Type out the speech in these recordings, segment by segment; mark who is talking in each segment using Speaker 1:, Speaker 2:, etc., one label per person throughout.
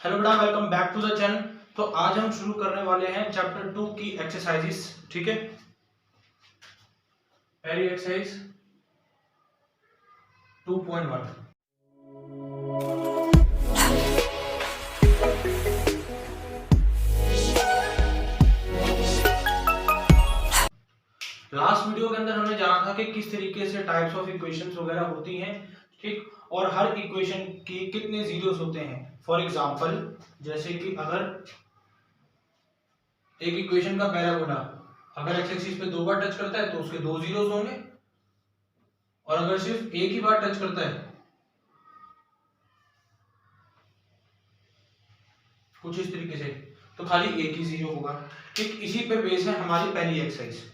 Speaker 1: Hello बेटा, welcome back to the channel. तो आज हम शुरू करने वाले हैं चैप्टर 2 की एक्सरसाइजेस। ठीक है, पहली एक्सरसाइज 2.1। लास्ट वीडियो के अंदर हमने जाना था कि किस तरीके से टाइप्स ऑफ इक्वेशंस वगैरह होती हैं, ठीक, और हर इक्वेशन के कितने जीरोस होते हैं। फॉर एग्जांपल, जैसे कि अगर एक इक्वेशन का पैराबोला अगर एक्स एक्सिस पे दो बार टच करता है तो उसके दो जीरोस होंगे, और अगर सिर्फ एक ही बार टच करता है कुछ इस तरीके से तो खाली एक ही जीरो होगा। ठीक, इसी पे बेस है हमारी पहली एक्सरसाइज।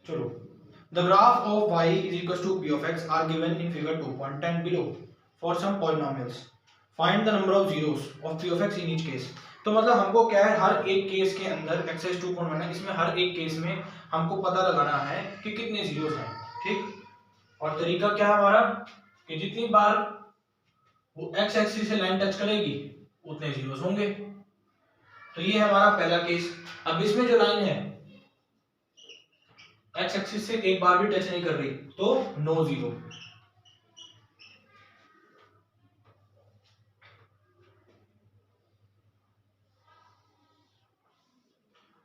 Speaker 1: चलो, the graph of y is equals to p of x are given in figure 2.10 below for some polynomials. Find the number of zeros of p of x in each case. तो मतलब हमको क्या है, हर एक case के अंदर exercise 2.1 है, इसमें हर एक केस में हमको पता लगाना है कि कितने जीरोस हैं। ठीक, और तरीका क्या है हमारा कि जितनी बार वो एक्स एक्सिस से लाइन टच करेगी उतने जीरोस होंगे। तो ये है हमारा पहला केस। अब इसमें जो लाइन है एक्स एक्सिस से एक बार भी टच नहीं कर रही तो नो जीरो।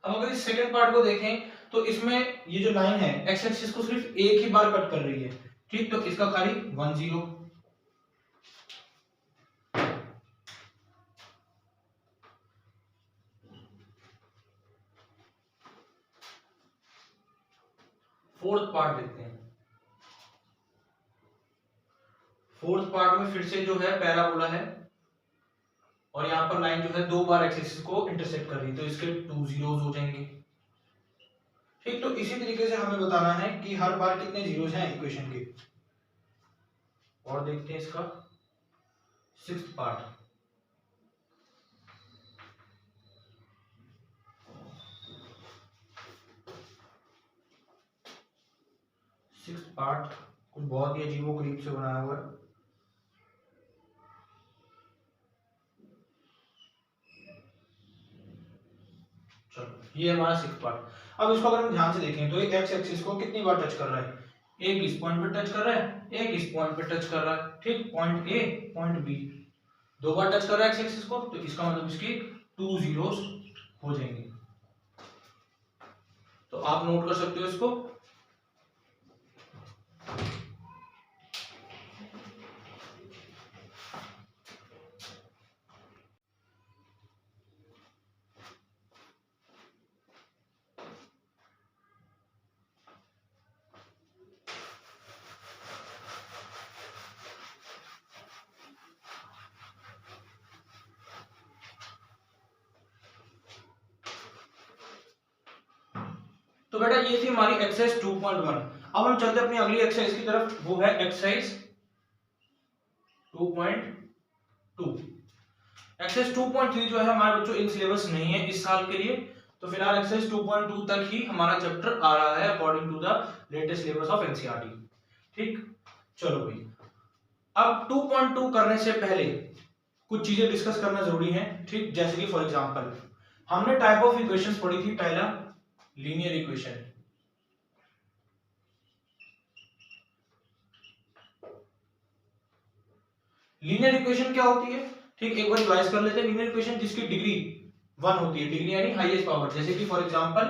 Speaker 1: अब अगर इस सेकंड पार्ट को देखें तो इसमें ये जो लाइन है एक्स एक्सिस को सिर्फ एक ही बार कट कर रही है। ठीक, तो इसका खाली 1 0। फोर्थ पार्ट देखते हैं। फोर्थ पार्ट में फिर से जो है पैराबोला है और यहाँ पर लाइन जो है दो बार एक्स एक्सिस को इंटरसेक्ट कर रही है, तो इसके 2 जीरोस हो जाएंगे। ठीक, तो इसी तरीके से हमें बताना है कि हर बार कितने जीरोस हैं इक्वेशन के। और देखते हैं इसका सिक्स्थ पार्ट। सिक्स्थ पार्ट कुछ बहुत ही अजीबो गरीब से बनाया हुआ है। चलो, ये हमारा सिक्स्थ पार्ट। अब इसको अगर हम ध्यान से देखें तो एक एक्स एक्सिस को कितनी बार टच कर रहा है, एक इस पॉइंट पे टच कर रहा है, एक इस पॉइंट पे टच कर रहा है। ठीक, पॉइंट ए पॉइंट बी दो बार टच कर रहा है एक्स एक्सिस को, तो इसका मतलब इसकी 2 जीरोस हो जाएंगे। तो आप नोट कर सकते हो इसको। तो बेटा ये थी हमारी एक्सरसाइज 2.1। अब हम चलते अपनी अगली एक्सरसाइज की तरफ, वो है एक्सरसाइज 2.2। एक्सरसाइज 2.3 जो है हमारे बच्चों इन सिलेबस नहीं है इस साल के लिए, तो फिलहाल एक्सरसाइज 2.2 तक ही हमारा चैप्टर आ रहा है according to the latest syllabus of NCERT. ठीक, चलो भाई, अब 2.2 करने से पहले कुछ चीजें डिस्कस करना जरूरी है। ठीक, जैसे कि फॉर एग्जांपल हमने टाइप ऑफ इक्वेशंस पढ़ी थी। पहला लीनियर इक्वेशन। लीनियर इक्वेशन क्या होती है? ठीक, एक बार रिवाइज कर लेते हैं। लीनियर इक्वेशन जिसकी डिग्री 1 होती है, डिग्री यानी हाईएस्ट पावर। जैसे कि फॉर एग्जांपल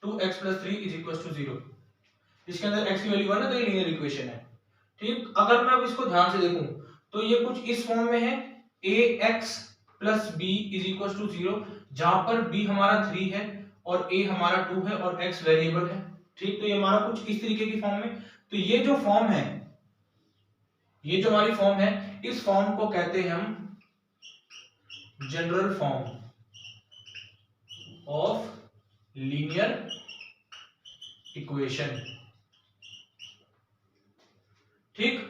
Speaker 1: 2x + 3 = 0। इसके अंदर x की वैल्यू 1 है तो ये लीनियर इक्वेशन है। ठीक, अगर मैं अब इसको ध्यान से देखूं तो ये कुछ इस फॉर्म में है, ax + b = 0, जहां पर b हमारा 3 है और a हमारा 2 है और x वेरिएबल है। ठीक, तो ये हमारा कुछ इस तरीके की फॉर्म में। तो ये जो फॉर्म है, ये जो हमारी फॉर्म है, इस फॉर्म को कहते हैं हम general form of linear equation. ठीक,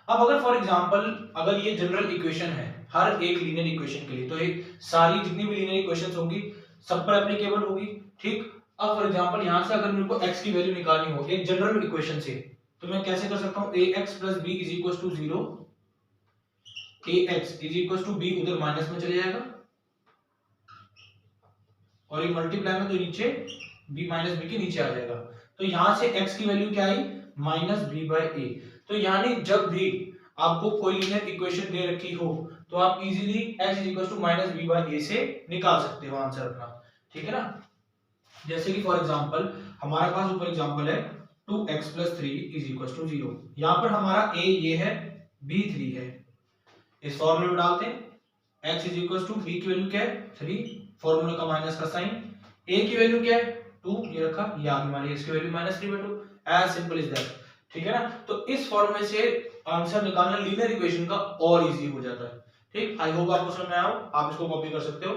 Speaker 1: अब अगर फॉर एग्जांपल अगर ये जनरल इक्वेशन है हर एक लीनियर इक्वेशन के लिए, तो एक सारी जितनी भी लीनियर इक्वेशंस होंगी सब पर एप्लीकेबल होगी। ठीक, अब फॉर एग्जांपल यहां से अगर मेरे को x की वैल्यू निकालनी हो एक जनरल इक्वेशन से, तो मैं कैसे कर सकता हूं, ax + b = 0, ax = b उधर माइनस में चले जाएगा और ये मल्टीप्लाई में तो नीचे b - b के नीचे आ जाएगा। तो यहां से x की वैल्यू क्या आई, -b/a। तो यानी जब भी आपको कोई लीनियर इक्वेशन दे रखी हो तो आप इजीली x = -b/a से निकाल सकते हो आंसर अपना, ठीक है ना। जैसे कि फॉर एग्जांपल हमारे पास ऊपर एग्जांपल है 2x + 3 = 0। यहां पर हमारा a ये है, b 3 है। इस फॉर्मूले में डालते हैं, x = b की वैल्यू क्या है 3, फॉर्मूले का माइनस का साइन, a की वैल्यू क्या है 2, ये रखा, ये आगे हमारी x की value -3/2, as simple is that, ठीक है ना। तो इस फॉर्मूले से आंसर निकालना लीनियर इक्वेशन का और इजी हो जाता है, ठीक। आई होप आपको समझ में आया हो, आप इसको कॉपी कर सकते हो।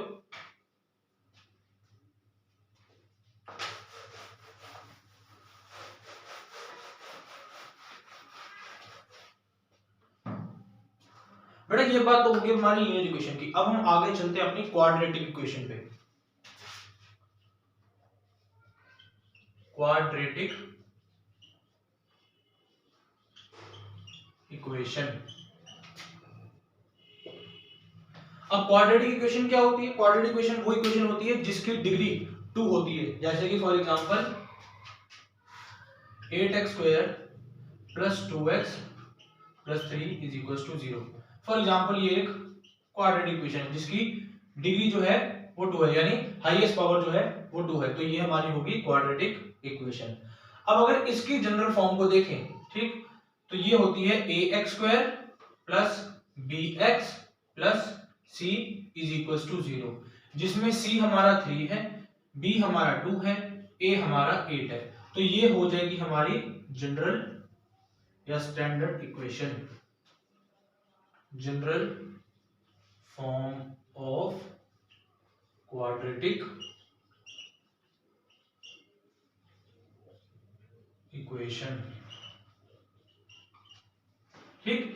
Speaker 1: बेटा ये बात तो होगी हमारी लीनियर इक्वेशन की। अब हम आगे चलते हैं अपनी क्वाड्रेटिक इक्वेशन पे। Quadratic equation. अब क्वाड्रेटिक इक्वेशन क्या होती है, क्वाड्रेटिक इक्वेशन वो इक्वेशन होती है जिसकी डिग्री 2 होती है। जैसे कि for example 8x² + 2x + 3 = 0। For example ये एक क्वाड्रेटिक इक्वेशन है जिसकी डिग्री जो है वो 2 है, यानी हाईएस्ट पावर जो है वो 2 है। तो ये हमारी होगी क्वाड्रेटिक इक्वेशन। अब अगर इसकी जनरल फॉर्म को देखें, ठीक, तो ये होती है ax² + bx + c = 0, जिसमें c हमारा 3 है, b हमारा 2 है, a हमारा 8 है। तो ये हो जाएगी हमारी जनरल या standard equation, general form of quadratic equation, ठीक।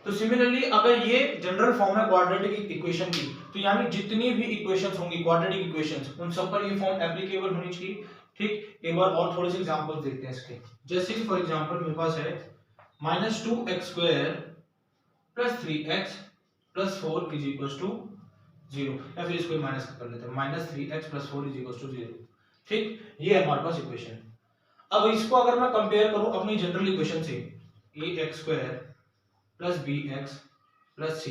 Speaker 1: तो सिमिलरली अगर ये जनरल फॉर्म है क्वाड्रेटिक इक्वेशन की, तो यानी जितनी भी इक्वेशंस होंगी क्वाड्रेटिक इक्वेशंस, उन सब पर ये फॉर्म एप्लीकेबल होनी चाहिए, ठीक। एक बार और थोड़े से एग्जांपल्स देखते हैं इसके। जैसे कि फॉर एग्जांपल मेरे पास है -2x² + 3x + 4 = 0, या फिर इसको माइनस कर लेते हैं, -3x + 4 = 0, ठीक। ये है हमारे पास इक्वेशन। अब इसको अगर मैं कंपेयर करूं अपनी जनरल इक्वेशन से, ax² + bx + c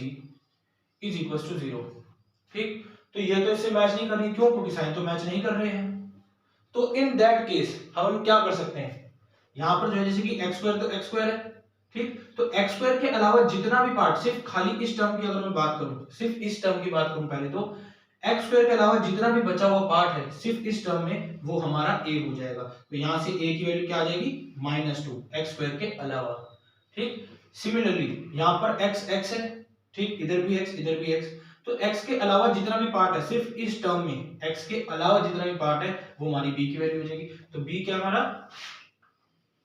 Speaker 1: = 0, ठीक। तो ये तो इससे मैच नहीं कर रही, क्यों, क्योंकि साइन तो मैच नहीं कर रहे हैं। तो इन दैट केस हम क्या कर सकते हैं, यहां पर जो है जैसे कि x² तो x² है, ठीक। तो x² के अलावा जितना भी पार्ट, सिर्फ खाली इस टर्म की अगर मैं बात करूं, सिर्फ इस टर्म की बात करूं पहले, तो x² के अलावा जितना भी बचा हुआ पार्ट है सिर्फ इस टर्म में, वो हमारा a हो जाएगा। तो यहां से a की वैल्यू क्या आ जाएगी -2 x² के अलावा, ठीक। सिमिलरली यहां पर x है, ठीक, इधर भी x इधर भी x। तो x के अलावा जितना भी पार्ट है सिर्फ इस टर्म में, x के अलावा जितना भी पार्ट है वो हमारी b की वैल्यू हो जाएगी। तो b क्या हमारा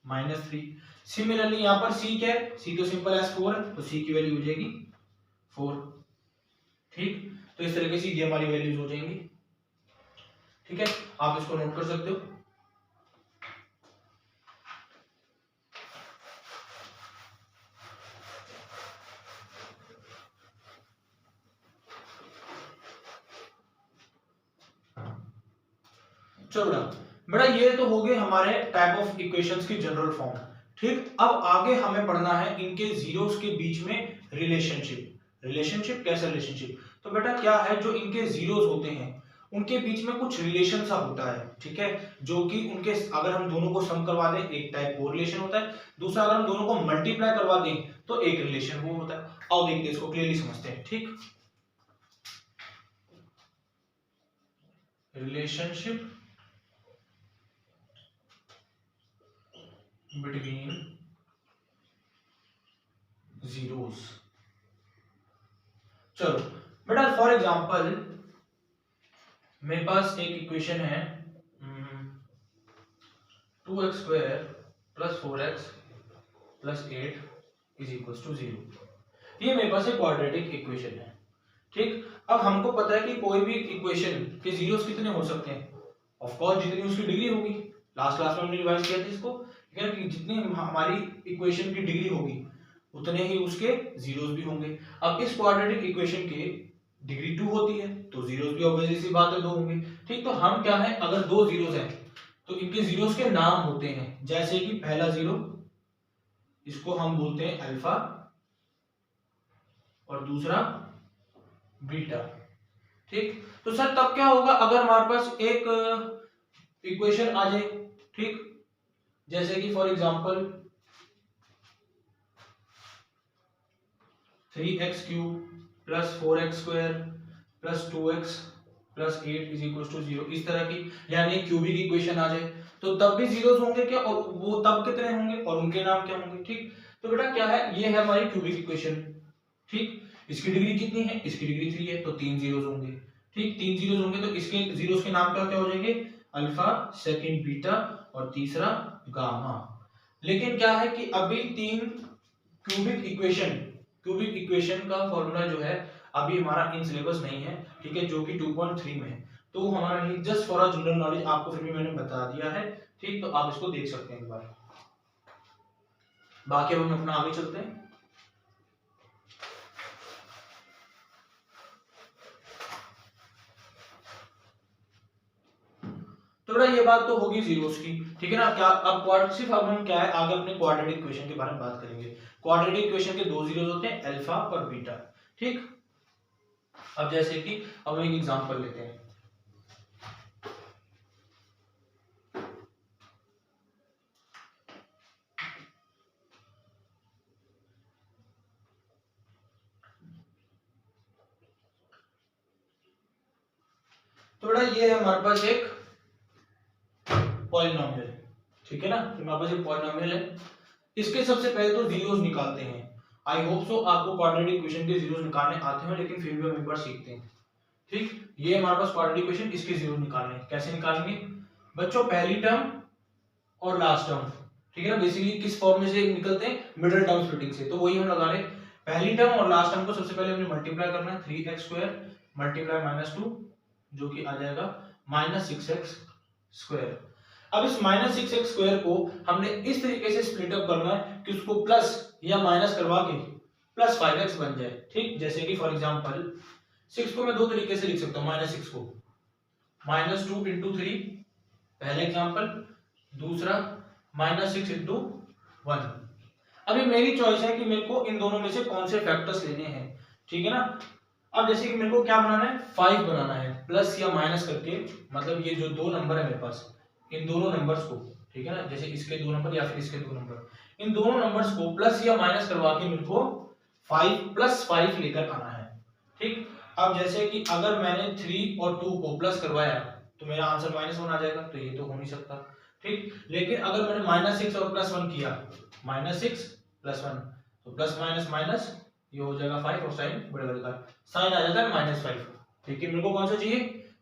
Speaker 1: -3। सिमिलरली यहां पर c क्या है, c तो सिंपल एज 4 है, तो c की वैल्यू हो जाएगी 4, ठीक। तो इस तरीके से ये हमारी वैल्यूज हो जाएंगी, ठीक है। आप इसको नोट कर सकते हो। चलो बेटा ये तो हो गए हमारे टाइप ऑफ इक्वेशंस की जनरल फॉर्म, ठीक। अब आगे हमें पढ़ना है इनके जीरोस के बीच में रिलेशनशिप। रिलेशनशिप कैसा रिलेशनशिप, तो बेटा क्या है, जो इनके जीरोस होते हैं उनके बीच में कुछ रिलेशन सा होता है, ठीक है, जो कि उनके अगर हम दोनों को सम करवा दें एक टाइप वो रिलेशन होता है, दूसरा अगर हम दोनों को मल्टीप्लाई करवा दें तो एक रिलेशन वो होता है। आओ देखते हैं, इसको क्लियरली समझते हैं, ठीक। Relationship between zeros। चलो बेटा फॉर एग्जांपल मेरे पास एक इक्वेशन है 2x² + 4x + 8 = 0। ये मेरे पास एक क्वाड्रेटिक इक्वेशन है, ठीक। अब हमको पता है कि कोई भी इक्वेशन के जीरोस कितने हो सकते हैं, ऑफ कोर्स जितनी उसकी डिग्री होगी, लास्ट क्लास में हमने रिवाइज किया था इसको, ठीक है ना, कि जितनी हमारी इक्वेशन की डिग्री होगी उतने ही उसके जीरोस भी होंगे। अब इस क्वाड्रेटिक इक्वेशन के डिग्री 2 होती है तो जीरोस भी ऑब्वियसली सी बात है 2 होंगे। ठीक, तो हम क्या है, अगर दो जीरोस हैं तो इनके जीरोस के नाम होते हैं, जैसे कि पहला जीरो इसको हम बोलते हैं अल्फा और दूसरा बीटा। ठीक, तो सर तब क्या होगा अगर हमारे पास एक इक्वेशन आ जाए, ठीक, जैसे कि for example 3x cube plus 4x square plus 2x plus 8 is equal to 0, इस तरह की यानी क्यूबिक इक्वेशन आ जाए तो तब भी जीरोस होंगे क्या, और वो तब कितने होंगे और उनके नाम क्या होंगे। ठीक, तो बेटा क्या है, ये है हमारी क्यूबिक इक्वेशन। ठीक, इसकी डिग्री कितनी है, इसकी डिग्री 3 है तो 3 जीरोस होंगे। ठीक, 3 जीरोस होंगे तो इसके जीरोस के नाम क्या क्या हो जाएंगे, अल्फा, सेकंड बीटा और तीसरा गामा। लेकिन क्या है कि अभी क्यूबिक इक्वेशन का फॉर्मूला जो है अभी हमारा इन सिलेबस नहीं है, ठीक है, जो कि 2.3 में है, तो हमारा नहीं, just for a general knowledge आपको फिर भी मैंने बता दिया है। ठीक, तो आप इसको देख सकते हैं एक बार, बाकी अब हम अपना आगे चलते हैं। तो बेटा ये बात तो होगी जीरोस की, ठीक है ना। क्या अब सिर्फ अब हम क्या है आगे अपने क्वाड्रेटिक इक्वेशन के बारे में बात करेंगे। क्वाड्रेटिक इक्वेशन के दो जीरोस होते हैं, अल्फा और बीटा। ठीक, अब जैसे कि अब हम एक एग्जांपल लेते हैं। तो बेटा ये है हमारे पास एक पॉलिनोमियल, ठीक है ना, तो हमारे पास एक पॉलिनोमियल है। इसके सबसे पहले तो जीरोस निकालते हैं। आई होप सो आपको क्वाड्रेटिक इक्वेशन के जीरोस निकालने आते हैं, लेकिन फिर भी हम एक बार सीखते हैं। ठीक, ये हमारे पास क्वाड्रेटिक इक्वेशन, इसके जीरोस निकालने हैं। कैसे निकालेंगे बच्चों, पहली टर्म और लास्ट टर्म, ठीक है ना, बेसिकली किस फॉर्म में से निकलते हैं, मिडिल टर्म स्प्लिटिंग से, तो वही हम लगा रहे हैं। पहली टर्म और लास्ट टर्म को सबसे पहले हमने मल्टीप्लाई करना है, 3x स्क्वायर मल्टीप्लाई -2 जो कि आ जाएगा -6x स्क्वायर। अब इस -6x स्क्वायर को हमने इस तरीके से स्प्लिट अप करना है कि उसको प्लस या माइनस करवा के प्लस 5x बन जाए। ठीक, जैसे कि फॉर एग्जांपल 6 को मैं दो तरीके से लिख सकता हूं, -6 को -2 इंटू 3 पहला एग्जांपल, दूसरा -6 इंटू 1। अभी मेरी चॉइस है कि मेरे को इन दोनों में से कौन से फैक्टर्स लेने हैं, ठीक है ना। अब जैसे कि मेरे को क्या बनाना है, 5 बनाना है, प्लस या माइनस करके, मतलब ये जो दो नंबर है मेरे पास, इन दोनों नंबर्स को, ठीक है ना, जैसे इसके दो नंबर या फिर इसके दो नंबर, इन दोनों नंबर्स को प्लस या माइनस करवा के मेरे को 5 + 5 लेकर आना है। ठीक, अब जैसे कि अगर मैंने 3 और 2 को प्लस करवाया तो मेरा आंसर -1 आ जाएगा, तो ये तो हो नहीं सकता। ठीक, लेकिन अगर मैंने -6 और +1 किया, -6 + 1 तो प्लस माइनस माइनस ये हो जाएगा 5 और साइन बड़े का साइन आ जाता है -5। लेकिन मेरे को कौन सा चाहिए,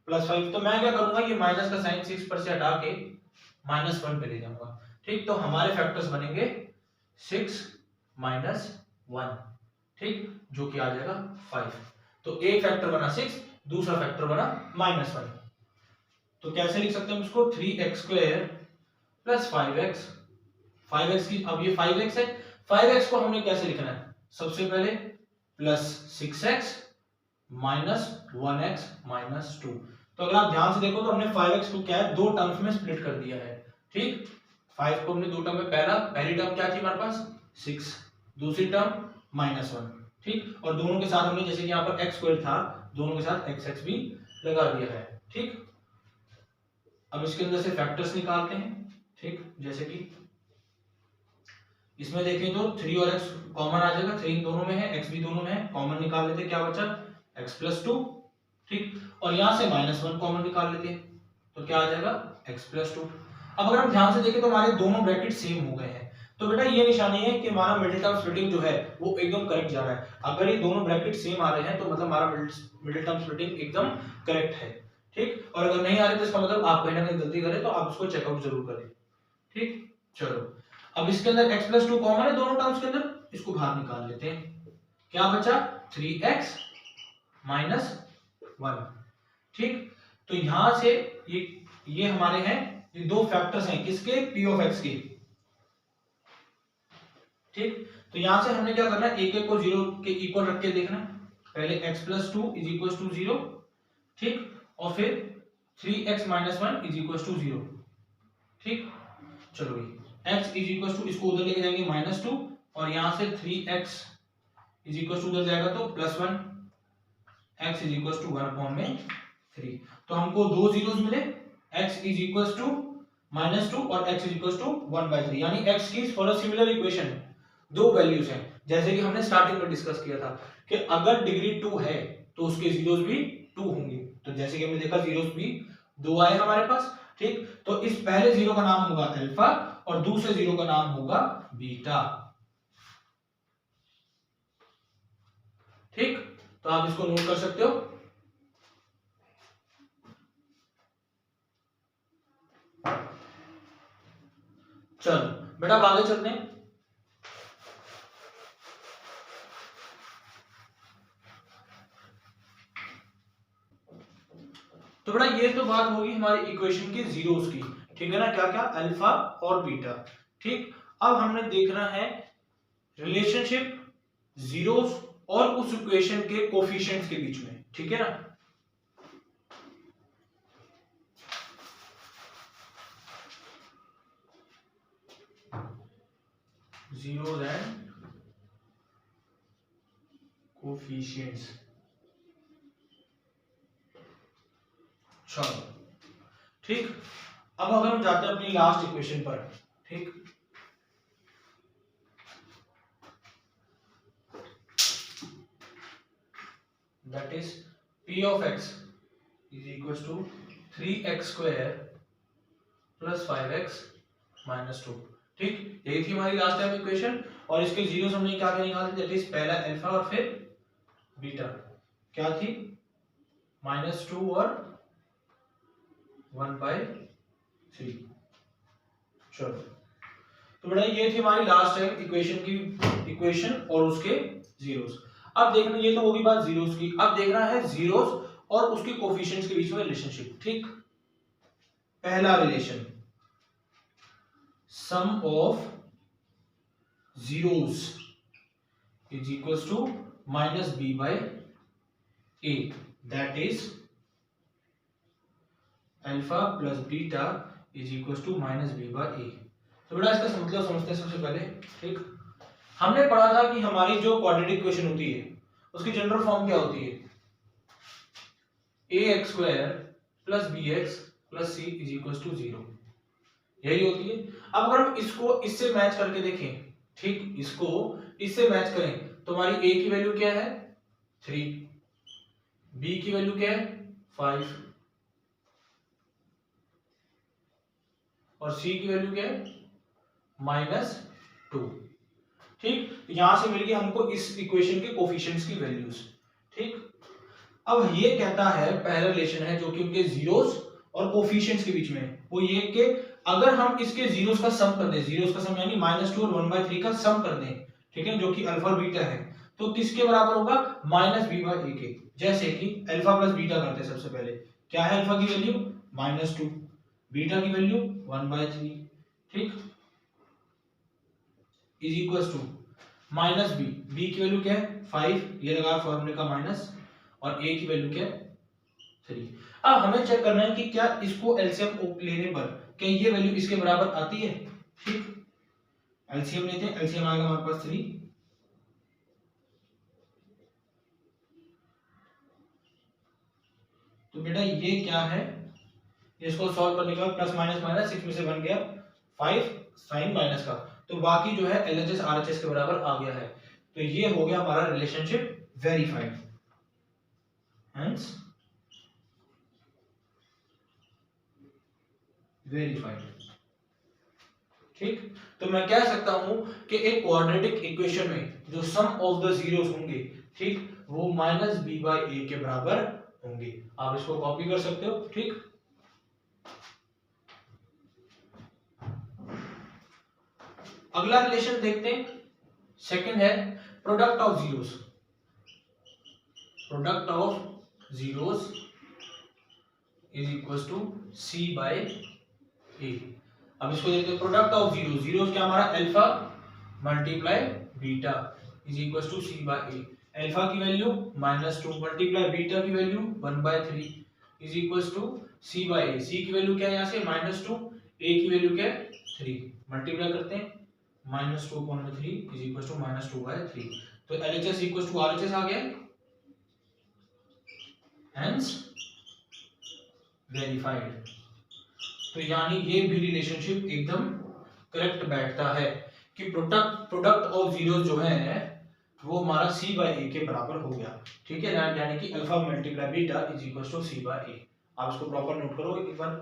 Speaker 1: +5, तो मैं क्या करूंगा, ये माइनस का साइन 6 पर से हटा के -1 पे ले जाऊंगा। ठीक, तो हमारे फैक्टर्स बनेंगे 6 - 1, ठीक, जो कि आ जाएगा 5। तो एक फैक्टर बना 6, दूसरा फैक्टर बना -1। तो कैसे लिख सकते हैं इसको, 3x स्क्वायर प्लस 5x की, अब ये 5x है, 5x को हमने कैसे लिखना है, सबसे पहले +6x - 1x - 2। तो अगर आप ध्यान से देखो तो हमने 5x को क्या है, दो टर्म्स में स्प्लिट कर दिया है। ठीक, 5 को हमने दो टर्म में, पहली टर्म क्या थी हमारे पास 6, दूसरी टर्म -1। ठीक, और दोनों के साथ हमने जैसे कि यहाँ पर x स्क्वायर था, दोनों के साथ xx भी लगा दिया है। ठीक, अब इसके अंदर से फैक्टर्स निकालते हैं। ठीक, जैसे कि इसमें देखें तो 3 और x कॉमन आ जाएगा, 3 दोनों में है, x भी दोनों में है, कॉमन निकाल लेते हैं, क्या बचा x + 2। ठीक, और यहां से -1 कॉमन निकाल लेते हैं, तो क्या आ जाएगा x + 2। अब अगर हम ध्यान से देखें तो हमारे दोनों ब्रैकेट सेम हो गए हैं, तो बेटा ये निशानी है कि हमारा मिडिल टर्म स्प्लिटिंग जो है वो एकदम करेक्ट जा रहा है। अगर ये दोनों ब्रैकेट सेम आ रहे हैं तो मतलब हमारा मिडिल टर्म स्प्लिटिंग एकदम करेक्ट है। ठीक, और अगर नहीं आ रहे तो इसका मतलब आप कहीं ना कहीं गलती करें, तो आप इसको चेकआउट जरूर करें। ठीक, चलो अब इसके अंदर x + 2 कॉमन है दोनों टर्म्स के अंदर, इसको बाहर निकाल लेते हैं, क्या बचा 3x - 1। ठीक, तो यहां से ये ये हमारे हैं, ये दो फैक्टर्स हैं किसके, पी ऑफ एक्स के। ठीक, तो यहां से हमने क्या करना है, एक एक को जीरो के इक्वल रख के देखना है। पहले x plus two is equal to zero, ठीक, और फिर 3x minus one is equal to zero. ठीक, चलो भाई x इज इक्वल टू, इसको उधर लेके जाएंगे माइनस टू, और यहां से 3x इज इक्वल टू उधर जाएगा तो plus one, x is equal to 1/3। तो हमको दो जीरोस मिले, x is equal to minus two और x इज इक्वल टू 1/3, यानी x की फॉर अ सिमिलर इक्वेशन दो वैल्यूज हैं, जैसे कि हमने स्टार्टिंग में डिस्कस किया था कि अगर डिग्री 2 है तो उसके जीरोस भी 2 होंगे। तो जैसे कि हमने देखा जीरोस भी 2 आए हमारे पास। ठीक, तो इस पहले जीरो का नाम होगा अल्फा और दूसरे जीरो का नाम होगा बीटा। ठीक, तो आप इसको नोट कर सकते हो। चलो बेटा अब आगे चलते हैं। तो बेटा ये तो बात होगी हमारी इक्वेशन के जीरोस की, ठीक है ना, क्या क्या, अल्फा और बीटा। ठीक, अब हमने देखना है रिलेशनशिप जीरोस और उस इक्वेशन के कोफिशिएंट्स के बीच में, ठीक है ना। Zeros and coefficients. चलो ठीक, अब अगर हम जाते हैं अपनी लास्ट इक्वेशन पर, ठीक, that is p of x is equals to 3x square plus 5x minus 2। ठीक, यही थी हमारी लास्ट टाइम इक्वेशन, और इसके जीरोस हमने क्या क्या निकाले, दैट इज पहला अल्फा और फिर बीटा, क्या थी, -2 और 1/3। चलो, तो बेटा ये थी हमारी लास्ट टाइम इक्वेशन और उसके जीरोस। अब देखना, ये तो होगी बात जीरोस की, अब देखना है जीरोस और उसके कोफिशिएंट्स के बीच में रिलेशनशिप। ठीक, पहला relation, sum of zeros is equal to -b/a, that is alpha plus beta is equal to -b/a। तो बेटा इसका मतलब समझते हैं सबसे पहले। ठीक, हमने पढ़ा था कि हमारी जो क्वाड्रेटिक इक्वेशन होती है उसकी जनरल फॉर्म क्या होती है, ax square plus bx plus c is equal to 0, यही होती है। अब अगर हम इसको इससे मैच करके देखें, ठीक, इसको इससे मैच करें तो हमारी a की वैल्यू क्या है 3, b की वैल्यू क्या है 5 और c की वैल्यू क्या है -2। ठीक, यहां से मिल गई हमको इस इक्वेशन के कोफिशिएंट्स की वैल्यूज। ठीक, अब ये कहता है पहला रिलेशन है जो कि उनके जीरोस और कोफिशिएंट्स के बीच में, वो ये कि अगर हम इसके जीरोस का सम कर दें, जीरोस का सम यानी -2 और 1/3 का सम कर दें, ठीक है, जो कि अल्फा और बीटा है, तो किसके बराबर होगा -b/a के। जैसे कि अल्फा प्लस बीटा करते हैं, सबसे पहले क्या है अल्फा की वैल्यू -2, बीटा की वैल्यू 1/3, ठीक, is equal to -b, b की वैल्यू क्या है 5, ये लगा फॉर्मूले का माइनस, और a की वैल्यू क्या है 3। अब हमें चेक करना है कि क्या इसको एलसीएम लेने पर क्या ये वैल्यू इसके बराबर आती है। ठीक, एलसीएम लेते हैं, एलसीएम आएगा हमारे पास 3, तो बेटा ये क्या है, इसको सॉल्व करने के बाद प्लस माइनस माइनस 6 में से बन गया 5 साइन माइनस का, तो बाकी जो है एलएचएस आरएचएस के बराबर आ गया है। तो ये हो गया हमारा रिलेशनशिप वेरीफाइड, हेंस वेरीफाइड। ठीक, तो मैं कह सकता हूं कि एक क्वाड्रेटिक इक्वेशन में जो सम ऑफ द जीरोस होंगे, ठीक, वो -b/a के बराबर होंगे। आप इसको कॉपी कर सकते हो। ठीक, अगला रिलेशन देखते हैं, सेकंड है product of zeros. Product of zeros is equal to C by a. अब इसको देखते हैं, प्रोडक्ट ऑफ जीरो, जीरो क्या हमारा alpha multiply beta is equal to C by A. Alpha की वैल्यू -2 मल्टीप्लाई बीटा की value 1/3 is equal to C by A. C की value क्या है यहाँ से -2, ए की वैल्यू क्या है 3, मल्टीप्लाई करते हैं -2/3 इज इक्वल टू -2/3। तो LHS इक्वल टू RHS आ गया, हेंस वेरीफाइड। तो यानी ये भी रिलेशनशिप एकदम करेक्ट बैठता है कि प्रोडक्ट ऑफ जीरो जो है वो हमारा सी बाय ए के बराबर हो गया। ठीक है, यानी कि alpha multiply beta is equal to C by a. आप इसको प्रॉपर नोट करो एक बार।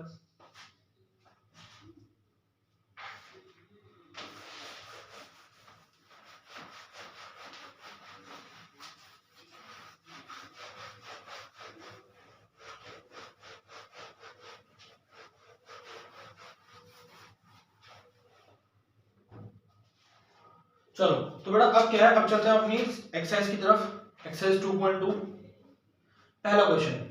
Speaker 1: चलो तो बेटा अब क्या है, अब चलते हैं अपनी एक्सरसाइज की तरफ। एक्सरसाइज 2.2 पहला question,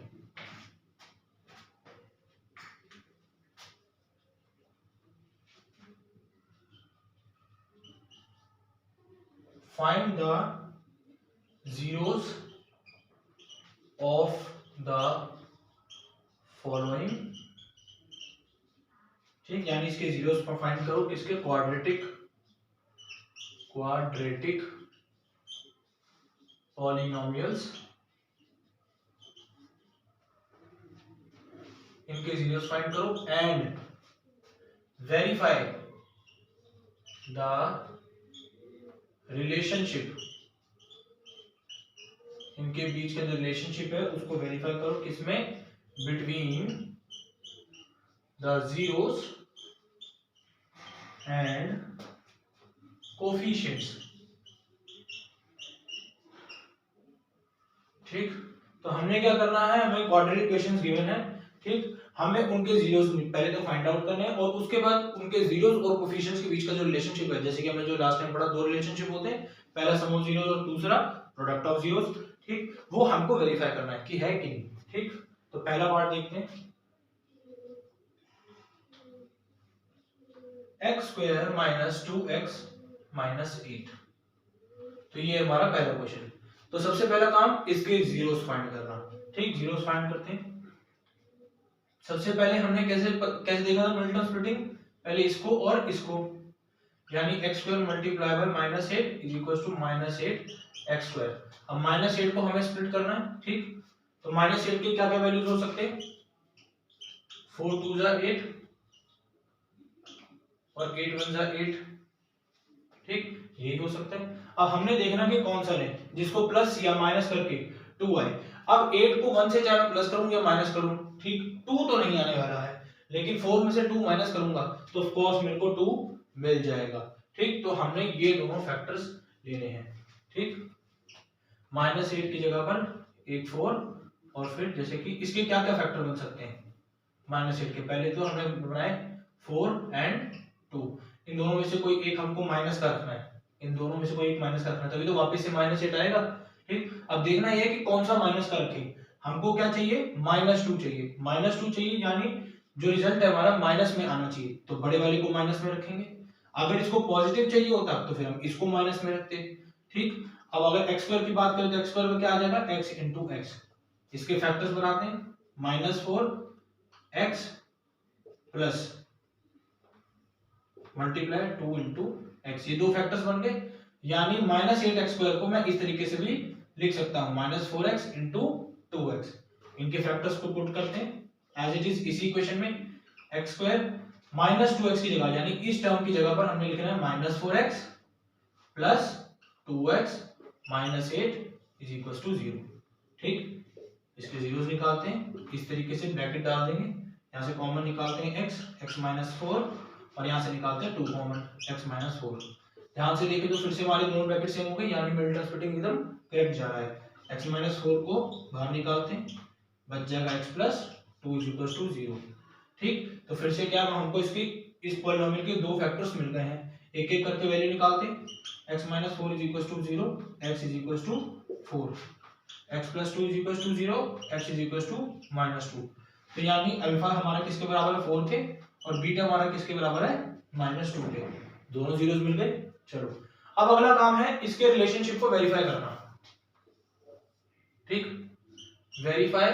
Speaker 1: find the zeros of the following. ठीक, यानी इसके जीरोस पर फाइंड करो, किसके, क्वाड्रेटिक पॉलिनोमियल्स, इनके जीरोस फाइंड करो एंड वेरीफाई द रिलेशनशिप, इनके बीच का जो रिलेशनशिप है उसको वेरीफाई करो, किसमें, between the zeros and coefficients. ठीक, तो हमने क्या करना है, हमें क्वाड्रेटिक इक्वेशंस गिवन है। ठीक, हमें उनके जीरोस पहले तो फाइंड आउट करने हैं और उसके बाद उनके जीरोस और कोफिशिएंट्स के बीच का जो रिलेशनशिप है, जैसे कि हमने जो लास्ट टाइम पढ़ा, दो रिलेशनशिप होते हैं, पहला सम ऑफ जीरोस और दूसरा प्रोडक्ट ऑफ जीरोस। ठीक, वो हमको वेरीफाई करना है कि है कि नहीं। ठीक, तो पहला पार्ट देखते हैं, x² - 2x - 8। तो ये हमारा पहला क्वेश्चन। तो सबसे पहला काम इसके जीरोस फाइंड करना। ठीक, जीरोस फाइंड करते हैं। सबसे पहले हमने कैसे देखा था मल्टीपल स्प्लिटिंग, पहले इसको और इसको, यानी x² multiply by -8 is equal to -8x²। अब -8 को हमें स्प्लिट करना है। ठीक, तो -8 के क्या क्या वैल्यूज हो सकते हैं, 4 2 जा 8 और 8 1 जा 8। ठीक, यही हो सकता है। अब हमने देखना कि कौन सा लें जिसको प्लस या माइनस करके 2 आए। अब 8 को 1 से चाहे मैं प्लस करूं या माइनस करूं, ठीक, 2 तो नहीं आने वाला है, लेकिन 4 में से 2 माइनस करूंगा तो ऑफ कोर्स मेरे को 2 मिल जाएगा। ठीक, तो हमने ये दोनों फैक्टर्स लेने हैं। ठीक, -8 की जगह पर एक 4 और फिर जैसे कि इसके क्या क्या फैक्टर बन सकते हैं -8 के, पहले तो हमने बनाए 4 एंड 2, इन दोनों में से कोई एक हमको माइनस का रखना है, इन दोनों में से कोई एक माइनस का रखना है, तभी तो वापस से -8 आएगा। ठीक, अब देखना ये है कि कौन सा माइनस का रखें। हमको क्या चाहिए, -2 चाहिए, -2 चाहिए, यानी जो रिजल्ट है हमारा माइनस में आना चाहिए, तो बड़े वाले को माइनस में रखेंगे। अगर इसको पॉजिटिव चाहिए होता तो फिर हम इसको माइनस में रखते। ठीक, अब अगर x² की बात करें तो x² में क्या आ जाएगा, x × x। इसके फैक्टर्स बनाते हैं, -4x प्लस मल्टीप्लाई 2 × x, ये दो फैक्टर्स बन गए। यानी -8x² को मैं इस तरीके से भी लिख सकता हूं, -4x × 2x। इनके फैक्टर्स को पुट करते हैं एज इट इज इसी इक्वेशन में, x² -2x की जगह, यानी इस टर्म की जगह पर हमने लिखना है -4x plus 2x -8 is equal to 0। ठीक, इसके जीरोस निकालते हैं, इस तरीके से ब्रैकेट डाल देंगे, यहाँ से कॉमन निकालते हैं x -4 और यहाँ से निकालते हैं 2 कॉमन, x -4। ध्यान से देखें तो फिर से हमारे दोनों ब्रैकेट सेम हो गए, यानी मल्टीपल स्प्लिटिंग एकदम करेक्ट जा रहा है। x -4 को बाहर निकालते हैं, बच जाएगा x + 2 इज इक्वल टू 0। ठीक, तो फिर से क्या हमको इसकी इस पॉलिनोमियल के दो फैक्टर्स मिल गए हैं, एक एक करके वैल्यू निकालते हैं। x -4 is equal to 0, x is equal to 4, x + 2 is equal to 0, x is equal to -2। तो यानी अल्फा हमारा किसके बराबर है 4 के और बीटा हमारा किसके बराबर है -2 के, दोनों जीरोस मिल गए। चलो अब अगला काम है इसके रिलेशनशिप को वेरीफाई करना। ठीक, वेरीफाई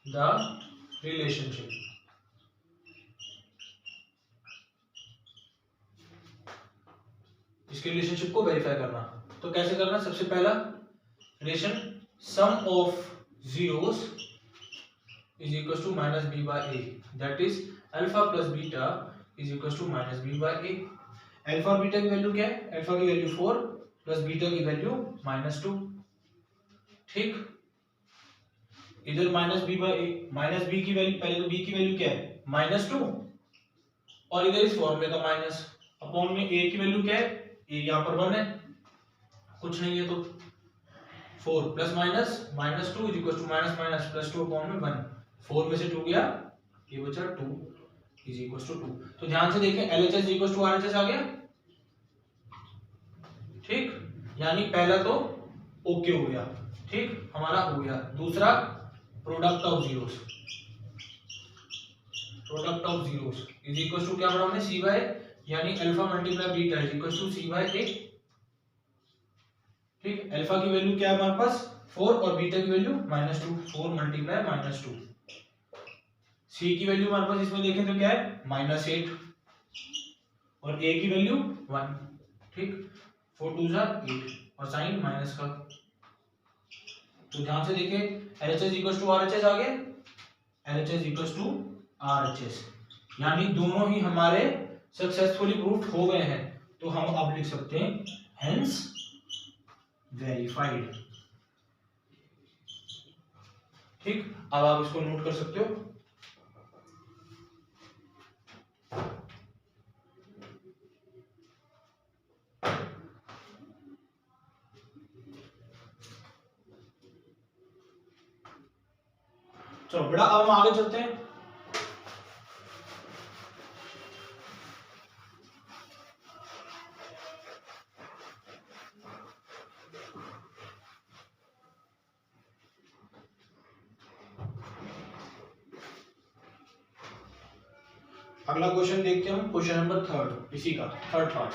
Speaker 1: द रिलेशनशिप। इसके रिलेशनशिप को वेरीफाई करना तो कैसे करना, सबसे पहला relation sum of zeros is equals to minus b by a, that is alpha plus beta is equals to minus b by a। Alpha और बीटा की वैल्यू क्या है, अल्फा की वैल्यू 4 प्लस बीटा की वैल्यू -2। ठीक, इधर minus B by A, minus B की value, पहले तो बी की वैल्यू क्या है -2 और इधर इस फॉर्मूले का माइनस अपॉन में ए की वैल्यू क्या है, ए यहाँ पर 1 है, कुछ नहीं है तो 4 plus minus -2 is equal to minus minus plus 2 upon में 1, 4 में से 2 गया, ये बचा 2 इज इक्वल टू 2। तो ध्यान से देखें LHS is equal to RHS आ गया। ठीक, यानी पहला तो ओके हो गया, ठीक हमारा हो गया। दूसरा product of zeros, product of zeros is equal to क्या पढ़ा हमने c बाय, यानी alpha multiply beta is equal to c by a। ठीक, अल्फा की वैल्यू क्या है हमारे पास 4 और बीटा की वैल्यू -2, 4 मल्टीप्लाई -2। c की वैल्यू हमारे पास इसमें देखें तो क्या है -8 और a की वैल्यू 1। ठीक, 4 2 जा 8 और साइन माइनस का, तो ध्यान से देखें LHS इक्वल्स टू RHS आ गया, LHS इक्वल्स टू RHS, यानी दोनों ही हमारे सक्सेसफुली प्रूफ हो गए हैं। तो हम अब लिख सकते हैं हेंस वेरीफाइड। ठीक, अब आप इसको नोट कर सकते हो। चलो बेटा अब हम आगे चलते हैं। अगला क्वेश्चन देखते हैं हम, क्वेश्चन नंबर 3 इसी का third part.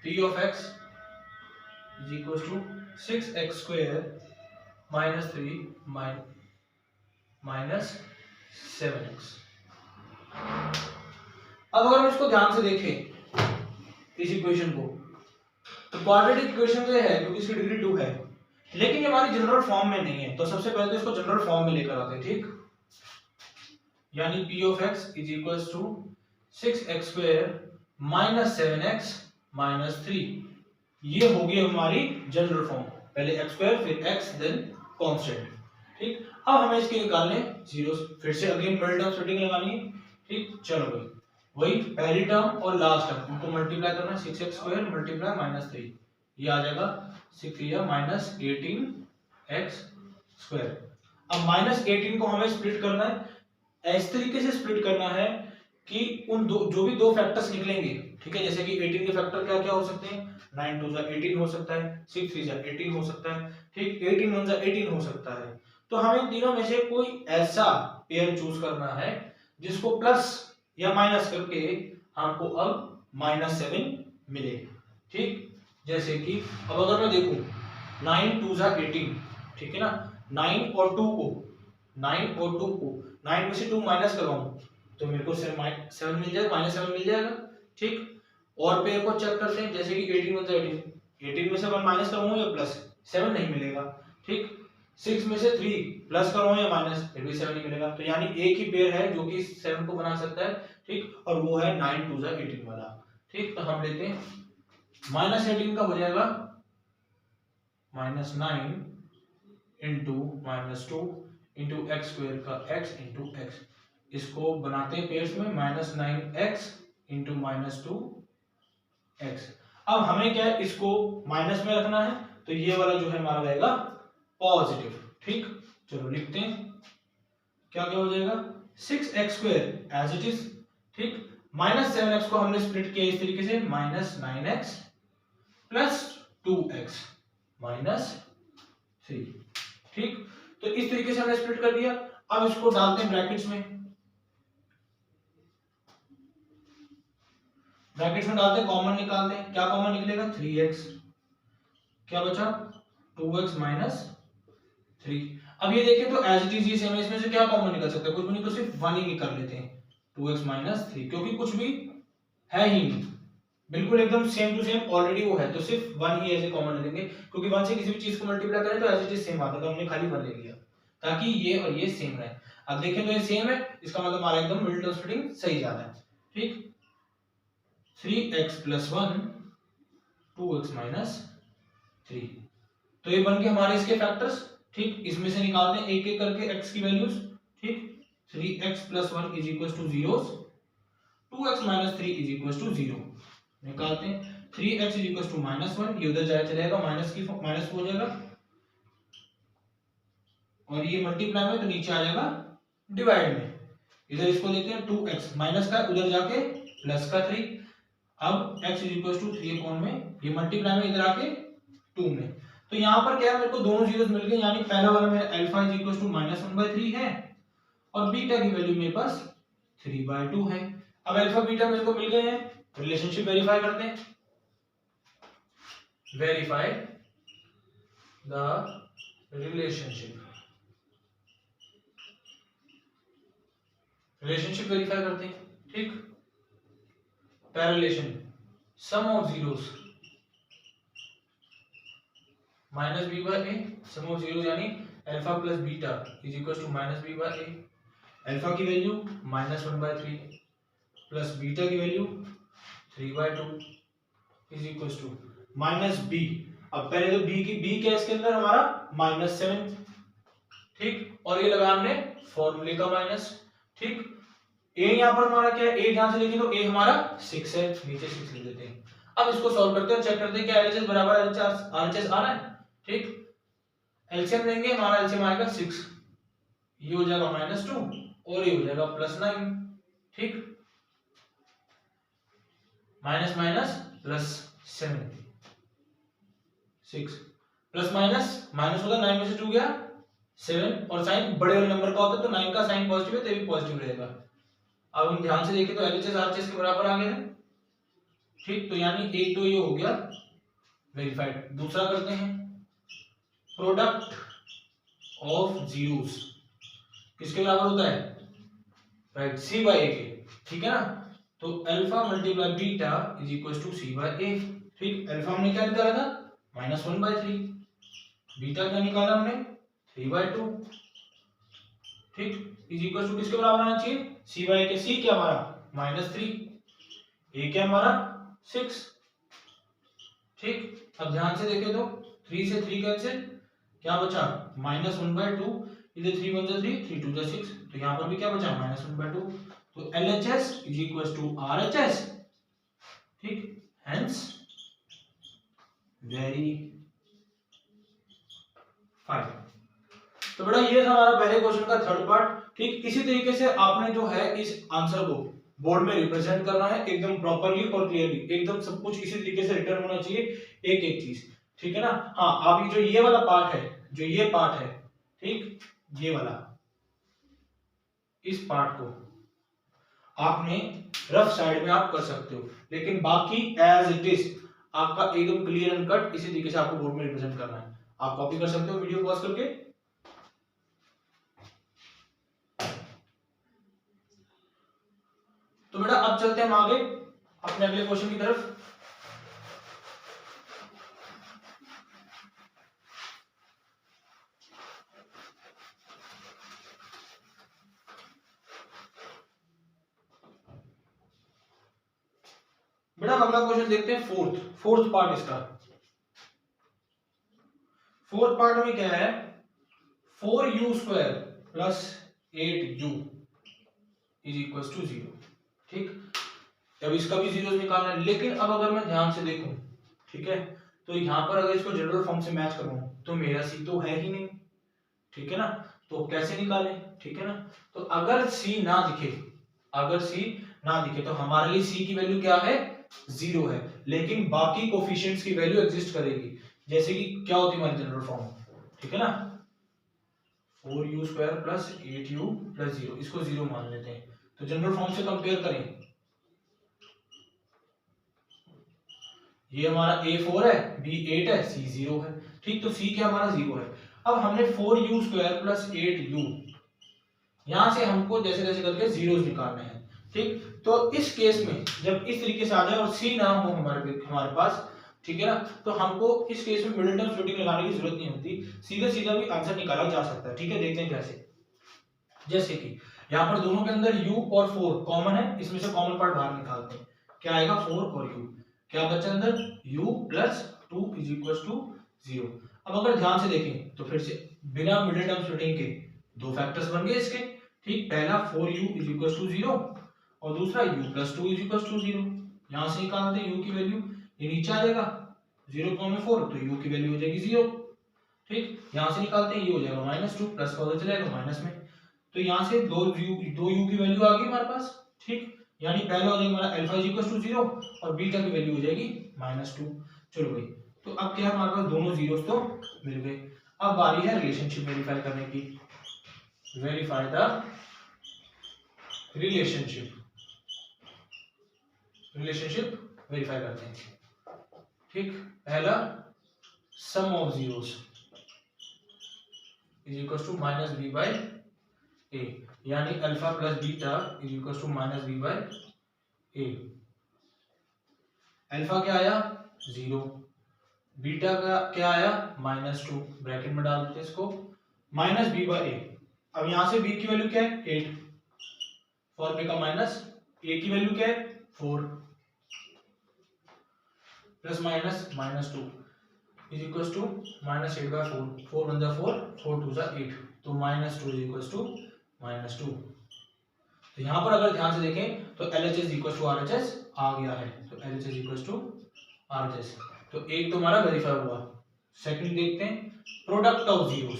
Speaker 1: p of x is equals to 6x square minus 3 minus 7x। अब अगर हम इसको ध्यान से देखें इस इक्वेशन को, तो क्वाड्रेटिक इक्वेशन तो है क्योंकि इसकी डिग्री 2 है, लेकिन ये हमारी जनरल फॉर्म में नहीं है। तो सबसे पहले तो इसको जनरल फॉर्म में लेकर आते हैं। ठीक, यानी p of x is equals to 6x square minus 7x minus 3, ये होगी हमारी जनरल फॉर्म, पहले x स्क्वायर फिर x देन कांस्टेंट। ठीक, अब हमें इसके निकालने जीरोस, फिर से अगेन मिडिल टर्म स्प्लिटिंग लगानी है। ठीक, चलो भाई वही पहली टर्म और लास्ट टर्म उनको मल्टीप्लाई करना, 6x स्क्वायर मल्टीप्लाई -3, ये आ जाएगा 6 या -18x स्क्वायर। अब -18 को हमें स्प्लिट करना है, इस तरीके से स्प्लिट करना है कि उन दो जो भी दो फैक्टर्स निकलेंगे, ठीक है, जैसे कि 18 के फैक्टर क्या क्या हो सकते हैं, 9 2 18 हो सकता है, 6 3 18 हो सकता है, ठीक, 18 1 18 हो सकता है। तो हमें तीनों में से कोई ऐसा पेयर चूज करना है जिसको प्लस या माइनस करके हमको अब -7 मिले। ठीक, जैसे कि अब अगर मैं देखूं 9 2 18, ठीक है ना, 9 और 2 को 9 में से 2 माइनस करवाऊं तो मेरे को 7 मिल जाएगा, -7 मिल जाएगा। ठीक, और पेयर को चेक करते हैं, जैसे कि 18 1 18 में से 1 माइनस करवाऊं या प्लस, 7 नहीं मिलेगा। ठीक, 6 में से 3 प्लस करवाऊं या माइनस, फिर भी 7 नहीं मिलेगा। तो यानी एक ही पेयर है जो कि 7 को बना सकता है। ठीक, और वो है 9 2 18 वाला। ठीक, तो हम लेते हैं -18 का हो जाएगा -9 इंटू -2 इंटू एक्स स्क्वायर का x इंटू एक्स, इसको बनाते हैं पेयर्स में -9x इंटू -2x। अब हमें क्या है, इसको माइनस में रखना है, तो ये वाला जो है हमारा रहेगा पॉजिटिव। ठीक, चलो लिखते हैं क्या क्या हो जाएगा, 6x square as it is. ठीक, -7x को हमने स्प्लिट किया इस तरीके से, -9x प्लस 2x -3। ठीक, तो इस तरीके से हमने स्प्लिट कर दिया। अब इसको डालते हैं ब्रैकेट्स में, ब्रैकेट्स में डालते हैं, कॉमन निकालते हैं। क्या कॉमन निकलेगा? 3x, क्या बचा? 2x minus 3। अब ये देखें तो एज इट इज ये सेम है, इसमें से क्या कॉमन निकल सकता है? कुछ भी नहीं, तो सिर्फ 1 ही निकाल लेते हैं, 2x माइनस 3, क्योंकि कुछ भी है ही नहीं, बिल्कुल एकदम सेम टू सेम ऑलरेडी वो है, तो सिर्फ 1 ही ऐसे कॉमन लेंगे, क्योंकि 1 से किसी भी चीज को मल्टीप्लाई करें तो एज इट इज सेम आता है, तो हमने खाली 1 ले लिया ताकि ये और ये सेम रहे। अब देखें तो ये सेम है, इसका मतलब हमारा एकदम मिडिल टर्म स्प्लिटिंग सही जा रहा है। ठीक, 3x प्लस 1 2x माइनस 3, तो ये बन के हमारे इसके फैक्टर्स। ठीक, इसमें से निकालते हैं एक एक करके x की वैल्यूज। ठीक, 3x plus 1 is equal to 0, 2x minus 3 is equal to 0 निकालते हैं। 3x is equal to minus 1, ये उधर जाए चलेगा, माइनस की माइनस हो जाएगा, और ये मल्टीप्लाई में तो नीचे आ जाएगा डिवाइड में। इधर इसको लेते हैं 2x माइनस का उधर जाके प्लस का 3, अब x is equal to 3 upon में ये मल्टीप्लाई में इधर आके 2 में। तो यहाँ पर क्या है, मेरे को दोनों जीरोस मिल गए, यानी पहला वाला मेरा अल्फा इज इक्वल टू -1/3 है और बीटा की वैल्यू मेरे पास 3/2 है। अब अल्फा बीटा मेरे को मिल गए हैं, रिलेशनशिप वेरीफाई करते हैं। Verify the relationship, relationship verify करते हैं। ठीक, parallel sum of zeros minus b by a, sum of zero यानी alpha plus beta is equal to minus b by A. Alpha की वैल्यू -1/3 प्लस बीटा की value 3/2 is equal to minus b. अब पहले तो B की B क्या है इसके अंदर हमारा -7। ठीक, और ये लगा हमने फॉर्मूले का माइनस। ठीक, ए यहाँ पर हमारा क्या है, ए ध्यान से देखें तो ए हमारा 6 है, नीचे 6 लिख देते हैं। अब इसको सॉल्व करते हैं, चेक करते हैं क्या एलएचएस बराबर आरएचएस आ रहा है। ठीक, एलसीएम लेंगे, हमारा एलसीएम आएगा 6, ये हो जाएगा -2 और ये हो जाएगा +9। ठीक, minus minus +7, 6 plus minus minus होगा, 9 में से 2 गया 7, और साइन बड़े वाले नंबर का होता है तो 9 का साइन पॉजिटिव है तो भी पॉजिटिव रहेगा। अब हम ध्यान से देखें तो एलएचएस आरएचएस के बराबर आ गया है। ठीक, तो यानी एक तो ये हो गया वेरीफाइड। दूसरा करते हैं, प्रोडक्ट ऑफ जीरोस किसके बराबर होता है? राइट, सी बाय ए के। ठीक है ना, तो alpha multiply beta is equal to C by a. ठीक, अल्फा हमने क्या निकाला था? -1/3, बीटा क्या निकाला हमने? 3/2। ठीक, इज इक्वल टू किसके बराबर आना चाहिए? सी बाय ए के। सी क्या हमारा -3, ए क्या हमारा 6। ठीक, अब ध्यान से देखें तो 3 से 3 कैंसिल, क्या बचा? -1/2, इधर 3 1 3, 3 2 6, तो यहाँ पर भी क्या बचा? -1/2। तो LHS is equal to RHS। ठीक, हेंस वेरी फाइन। तो बेटा ये था हमारा पहले क्वेश्चन का थर्ड पार्ट। ठीक, इसी तरीके से आपने जो है इस आंसर को बोर्ड में रिप्रेजेंट करना है एकदम प्रॉपरली और क्लियरली, एकदम सब कुछ इसी तरीके से रिटर्न होना चाहिए, एक एक चीज। ठीक है ना। हाँ, आप जो ये वाला पार्ट है, जो ये पार्ट है, ठीक, ये वाला, इस पार्ट को आपने रफ साइड में आप कर सकते हो, लेकिन बाकी एज इट इज आपका एकदम क्लियर एंड कट इसी तरीके से आपको बोर्ड में रिप्रेजेंट करना है। आप कॉपी कर सकते हो वीडियो पॉज करके। तो बेटा अब चलते हैं हम आगे अपने अगले क्वेश्चन की तरफ। बेटा अगला क्वेश्चन देखते हैं, फोर्थ पार्ट इसका। फोर्थ पार्ट में क्या है? 4u² plus 8u is equal to 0। ठीक, अब इसका भी जीरोस निकालना है, लेकिन अब अगर मैं ध्यान से देखूं, ठीक है, तो यहां पर अगर इसको जनरल फॉर्म से मैच करूं तो मेरा सी तो है ही नहीं। ठीक है ना, तो कैसे निकालें? ठीक है ना, तो अगर सी ना दिखे, अगर सी ना दिखे तो हमारे लिए सी की वैल्यू क्या है? 0 है, लेकिन बाकी कोफिशिएंट्स की वैल्यू एग्जिस्ट करेगी। जैसे कि क्या होती है हमारी जनरल फॉर्म? ठीक है ना, 4u² प्लस 8u प्लस 0, इसको 0 मान लेते हैं। तो जनरल फॉर्म से कंपेयर करें, ये हमारा a4 है, b8 है, c 0 है। ठीक, तो c क्या हमारा 0 है। अब हमने 4u² प्लस 8u, यहां से हमको जैसे जैसे करके जीरोस निकालने हैं। ठीक, तो इस केस में जब इस तरीके से आ जाए और c ना हो हमारे पास, ठीक है ना, तो हमको इस केस में मिडिल टर्म स्प्लिटिंग लगाने की जरूरत नहीं होती, सीधा सीधा भी आंसर निकाला जा सकता है। ठीक है, देखते हैं कैसे। जैसे कि यहाँ पर दोनों के अंदर u और 4 कॉमन है, इसमें से कॉमन पार्ट बाहर निकालते हैं, क्या आएगा 4 और u, क्या बचा अंदर u plus 2 is equal to 0। अब अगर ध्यान से देखें तो फिर से बिना मिडिल टर्म स्प्लिटिंग के दो फैक्टर्स बन गए इसके। ठीक, पहला 4u इज इक्वल टू 0 और दूसरा u plus 2 is equal to 0। यहां से निकालते हैं u की वैल्यू, ये नीचे आ जाएगा 0,4, तो u की वैल्यू हो जाएगी 0। ठीक, यहां से निकालते हैं ये हो जाएगा -2, प्लस का उधर चलेगा माइनस में, तो यहां से दो u की वैल्यू आ गई हमारे पास। ठीक, यानी पहला हो जाएगा हमारा अल्फा इज इक्वल टू 0 और बीटा की वैल्यू हो जाएगी -2। चलो भाई, तो अब क्या हमारे पास दोनों जीरोस तो मिल गए। अब बारी है रिलेशनशिप वेरीफाई करने की। वेरीफाई द रिलेशनशिप वेरीफाई करते हैं। ठीक, पहला sum of zeros is equal to -b by a, यानी alpha plus beta is equal to -b by a। Alpha क्या आया 0, बीटा का क्या आया -2, ब्रैकेट में डाल देते हैं इसको, -b बाय a। अब यहां से b की वैल्यू क्या है 8, 4 b का माइनस, a की वैल्यू क्या है 4, plus minus -2 is equal to -8 by 4, 4 1 जा 4, 4 2 जा 8, तो -2 इज इक्वल टू -2। तो यहां पर अगर ध्यान से देखें तो LHS इक्वल टू RHS आ गया है, तो LHS इक्वल टू RHS। तो एक तो हमारा वेरीफाई हुआ। सेकंड देखते हैं, प्रोडक्ट ऑफ जीरोस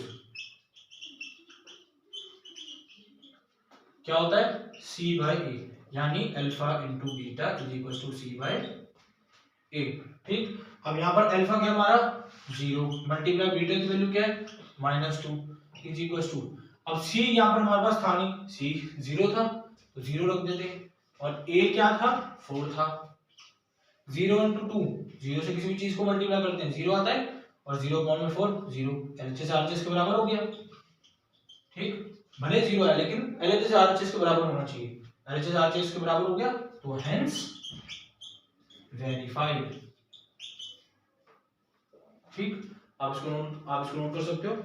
Speaker 1: क्या होता है c बाय a, यानी alpha into beta is equal to c by a। ठीक, अब यहाँ पर अल्फा क्या हमारा 0 मल्टीप्लाई बीटा की वैल्यू क्या है -2 इज इक्वल टू, अब c यहाँ पर हमारे पास था नहीं, c 0 था तो 0 रख देते, और a क्या था 4 था। 0 इंटू 2, 0 से किसी भी चीज को मल्टीप्लाई करते हैं 0 आता है, और 0,4 0, LHS RHS के बराबर हो गया। ठीक, भले 0 है लेकिन LHS RHS के बराबर होना चाहिए, LHS RHS के बराबर हो गया, तो हेंस वेरीफाइड। ठीक, आप इसको नोट कर सकते हो।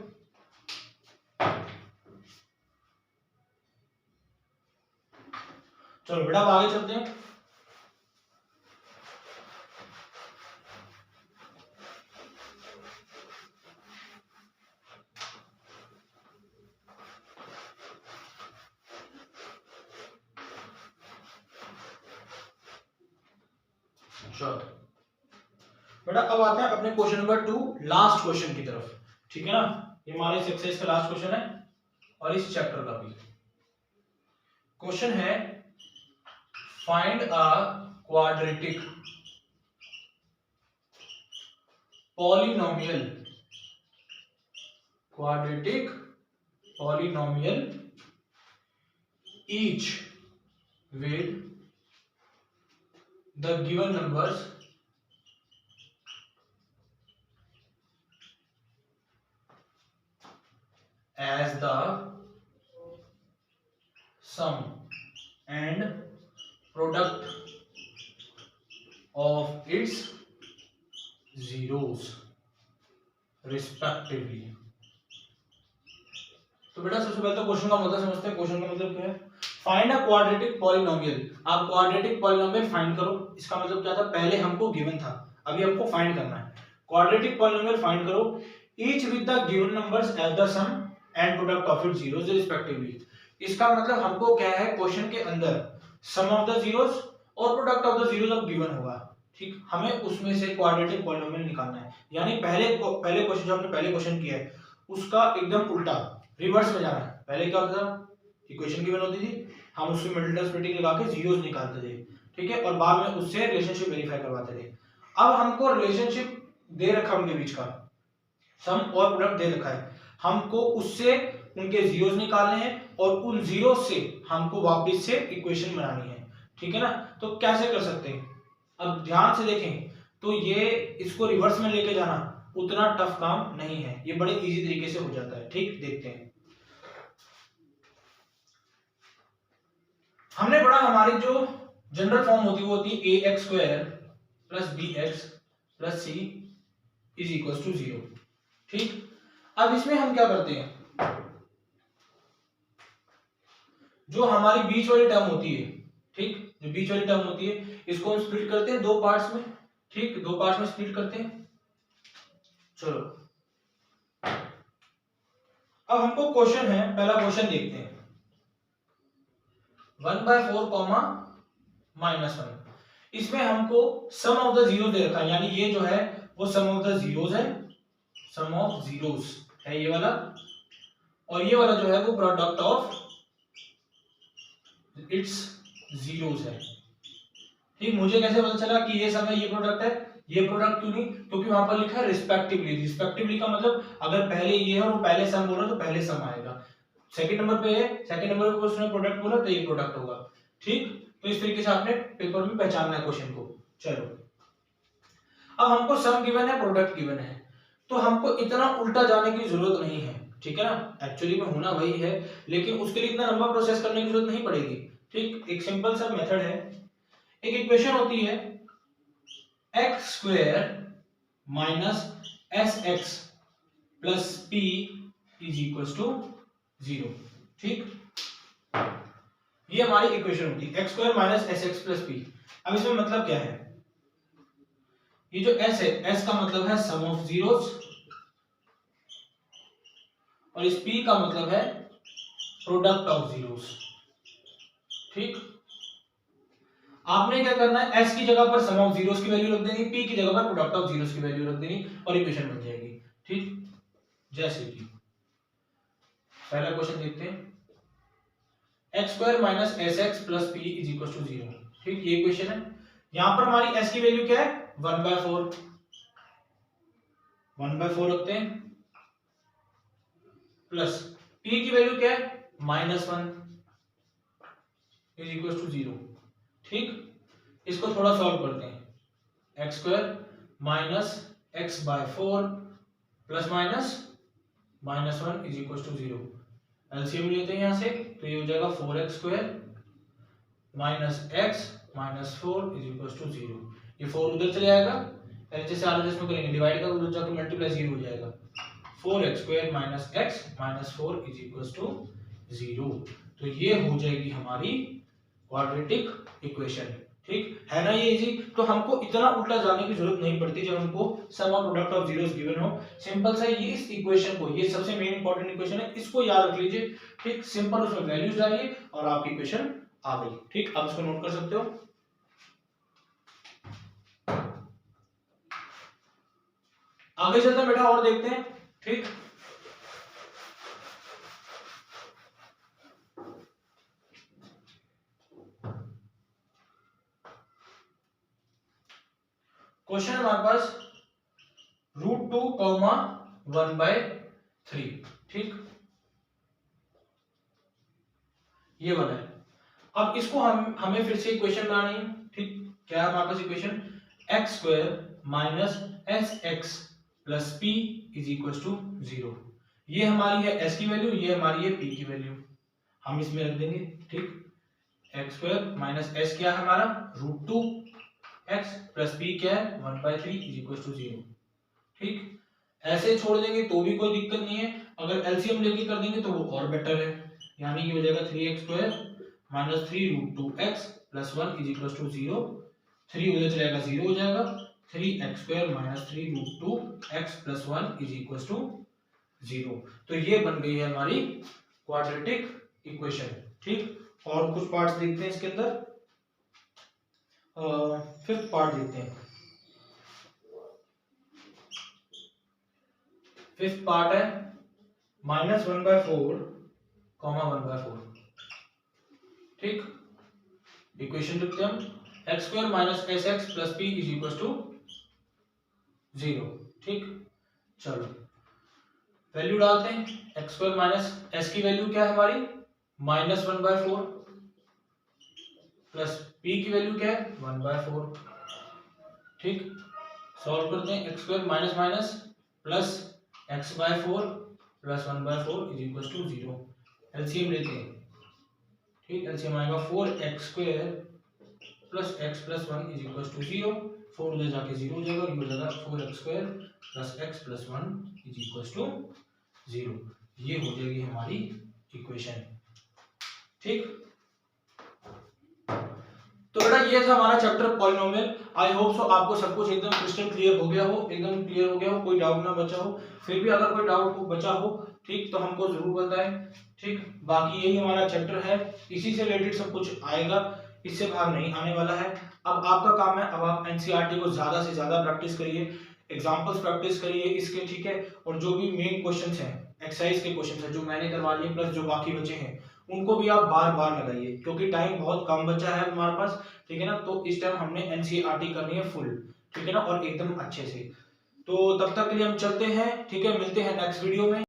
Speaker 1: चलो बेटा अब आगे चलते हैं। चलो बेटा अब आते हैं अपने क्वेश्चन नंबर 2, लास्ट क्वेश्चन की तरफ। ठीक है ना, ये हमारे सक्सेस का लास्ट क्वेश्चन है और इस चैप्टर का भी। क्वेश्चन है find a quadratic polynomial each with the given numbers as the sum and product of its zeros respectively। तो बेटा सबसे पहले तो क्वेश्चन का मतलब समझते हैं। क्वेश्चन का मतलब क्या है, फाइंड अ क्वाड्रेटिक पॉलिनोमियल। आप क्वाड्रेटिक पॉलिनोमियल फाइंड करो, इसका मतलब क्या था, पहले हमको गिवन था, अभी हमको फाइंड करना है। क्वाड्रेटिक पॉलिनोमियल फाइंड करो each with the given numbers as the sum and product of its zeros respectively. इसका मतलब हमको क्या है, क्वेश्चन के अंदर सम ऑफ द जीरोस और प्रोडक्ट ऑफ द जीरोस अब गिवन होगा। ठीक, हमें उसमें से क्वाड्रेटिक पॉलिनोमियल निकालना है, यानी पहले क्वेश्चन जो हमने पहले क्वेश्चन किया है उसका एकदम उल्टा रिवर्स में जाना है। पहले क्या होता था, इक्वेशन गिवन होती थी, हम उसमें मिडिल टर्म स्प्लिटिंग लगा के जीरोस निकालते थे। ठीक है, और बाद में उससे रिलेशनशिप वेरीफाई करवाते थे। अब हमको रिलेशनशिप दे रखा उनके बीच का, सम और प्रोडक्ट दे रखा है, हमको उससे उनके जीरोस निकालने हैं और उन जीरोस से हमको वापस से इक्वेशन बनानी है, ठीक है ना। तो कैसे कर सकते हैं, अब ध्यान से देखें तो ये इसको रिवर्स में लेके जाना उतना टफ काम नहीं है, ये बड़े इजी तरीके से हो जाता है। ठीक, देखते हैं। हमने पढ़ा हमारी जो जनरल फॉर्म होती है वो होती है ax square plus bx plus c is equal to 0। ठीक, अब इसमें हम क्या करते हैं, जो हमारी बीच वाली टर्म होती है, ठीक, जो बीच वाली टर्म होती है इसको हम स्प्लिट करते हैं दो पार्ट्स में। ठीक, दो पार्ट्स में स्प्लिट करते हैं। चलो अब हमको क्वेश्चन है, पहला क्वेश्चन देखते हैं। 1/4 कॉमा -1, इसमें हमको सम ऑफ द जीरो दे रखा है, यानी ये जो है वो सम ऑफ द जीरोस है, सम ऑफ जीरोस है ये वाला, और ये वाला जो है वो प्रोडक्ट ऑफ इट्स जीरोस है। ठीक, मुझे कैसे पता चला कि ये सम है, ये प्रोडक्ट है, ये प्रोडक्ट क्यों नहीं, क्योंकि वहां पर लिखा है रिस्पेक्टिवली। रिस्पेक्टिवली का मतलब अगर पहले ये है और वो पहले सम बोला तो पहले सम आएगा, सेकंड नंबर पे है, सेकंड नंबर पे उसने प्रोडक्ट बोला तो ये प्रोडक्ट होगा। ठीक, तो इस तरीके से आपने पेपर में पहचानना है क्वेश्चन को। चलो अब हमको सम गिवन है, प्रोडक्ट गिवन है, तो हमको इतना उल्टा जाने की जरूरत नहीं है, ठीक है ना। एक्चुअली में होना वही है, लेकिन उसके लिए इतना लंबा प्रोसेस करने की जरूरत नहीं पड़ेगी। ठीक, एक सिंपल सा मेथड है, एक इक्वेशन होती है x square minus sx plus p is equal to 0। ठीक, ये हमारी इक्वेशन होती है x square minus sx plus p। अब इसमें मतलब क्या है, ये जो s है, s का मतलब है सम ऑफ जीरोस, और इस p का मतलब है प्रोडक्ट ऑफ जीरोस। ठीक, आपने क्या करना है, s की जगह पर सम ऑफ जीरोस की वैल्यू रख देनी, p की जगह पर प्रोडक्ट ऑफ जीरोस की वैल्यू रख देनी और इक्वेशन बन जाएगी। ठीक, जैसे कि पहला क्वेश्चन देखते हैं, x square minus sx plus p is equal to 0। ठीक, ये इक्वेशन है। यहां पर हमारी s की वैल्यू क्या है, 1/4, 1/4 रखते हैं, प्लस p की वैल्यू क्या है, -1 इज इक्वल टू 0। ठीक, इसको थोड़ा सॉल्व करते हैं, x square minus x/4 plus minus -1 is equal to 0। LCM लेते हैं यहां से, तो ये हो जाएगा 4x square minus x minus 4 is equal to 0। ये 4 उधर चले जाएगा, एलसीएम से आर इसमें करेंगे, डिवाइड कर उधर जाकर मल्टीप्लाई 0 हो जाएगा। 4x square minus x minus 4 is equal to 0। तो ये हो जाएगी हमारी क्वाड्रेटिक इक्वेशन। ठीक है ना, ये इजी। तो हमको इतना उल्टा जाने की जरूरत नहीं पड़ती जब हमको sum of product of zeros given हो। सिंपल सा ये इस इक्वेशन को, ये सबसे मेन इंपॉर्टेंट इक्वेशन है, इसको याद रख लीजिए। ठीक, सिंपल उसमें वैल्यूज डालिए और आपकी इक्वेशन आ गई। ठीक, आप इसको नोट कर सकते हो। आगे चलते हैं बेटा और देखते हैं। ठीक, क्वेश्चन हमारे पास √2, 1/3। ठीक, ये वाला है। अब इसको हमें फिर से इक्वेशन बनानी है। ठीक, क्या है हमारे पास equation, x square minus sx plus p is equal to 0। ये हमारी है s की वैल्यू, ये हमारी है p की वैल्यू, हम इसमें रख देंगे। ठीक, x स्क्वायर माइनस s क्या है हमारा, √2 x प्लस p क्या है, 1/3 इज इक्वल टू 0। ठीक, ऐसे छोड़ देंगे तो भी कोई दिक्कत नहीं है, अगर एलसीएम लेके कर देंगे तो वो और बेटर है, यानी ये हो जाएगा 3x square minus 3√2x plus 1 is equal to 0। 3 उधर चलेगा 0 हो जाएगा, 3x square minus 3√2x plus 1 is equal to 0। तो ये बन गई है हमारी क्वाड्रेटिक इक्वेशन। ठीक, और कुछ पार्ट्स देखते हैं इसके अंदर। फिफ्थ पार्ट देखते हैं। फिफ्थ पार्ट है -1/4, 1/4। ठीक, इक्वेशन लिखते हैं हम, x square minus sx plus p is equal to 0। ठीक, चलो वैल्यू डालते हैं, एक्स स्क्वायर माइनस एस की वैल्यू क्या है हमारी -1/4 प्लस पी की वैल्यू क्या है 1/4। ठीक, सॉल्व करते हैं, x square minus minus plus x/4 plus 1/4 is equal to 0। LCM लेते हैं, ठीक, एलसीएम आएगा 4x² plus x plus 1 is equal to 0। 4 उधर जाके 0 हो जाएगा और ये हो जाएगा 4x² plus x plus 1 is equal to 0। ये हो जाएगी हमारी इक्वेशन। ठीक, तो बेटा ये था हमारा chapter polynomial. I hope so आपको सब कुछ एकदम क्रिस्टल क्लियर हो गया हो, एकदम क्लियर हो गया हो, कोई डाउट ना बचा हो। फिर भी अगर कोई डाउट बचा हो, ठीक, तो हमको जरूर बताएं। ठीक, बाकी यही हमारा चैप्टर है, इसी से रिलेटेड सब कुछ आएगा, इससे बाहर नहीं आने वाला है। अब आपका काम है, अब आप एनसीईआरटी को ज्यादा से ज्यादा प्रैक्टिस करिए, एग्जाम्पल्स प्रैक्टिस करिए इसके, ठीक है, और जो भी मेन क्वेश्चंस हैं, एक्सरसाइज के क्वेश्चंस हैं जो मैंने करवा लिए प्लस जो बाकी बचे हैं उनको भी आप बार बार लगाइए, क्योंकि टाइम बहुत कम बचा है हमारे पास, ठीक है ना। तो इस टाइम हमने एनसीईआरटी करनी है फुल, ठीक है ना, और एकदम अच्छे से। तो तब तक के लिए हम चलते हैं, ठीक है, मिलते हैं नेक्स्ट वीडियो में।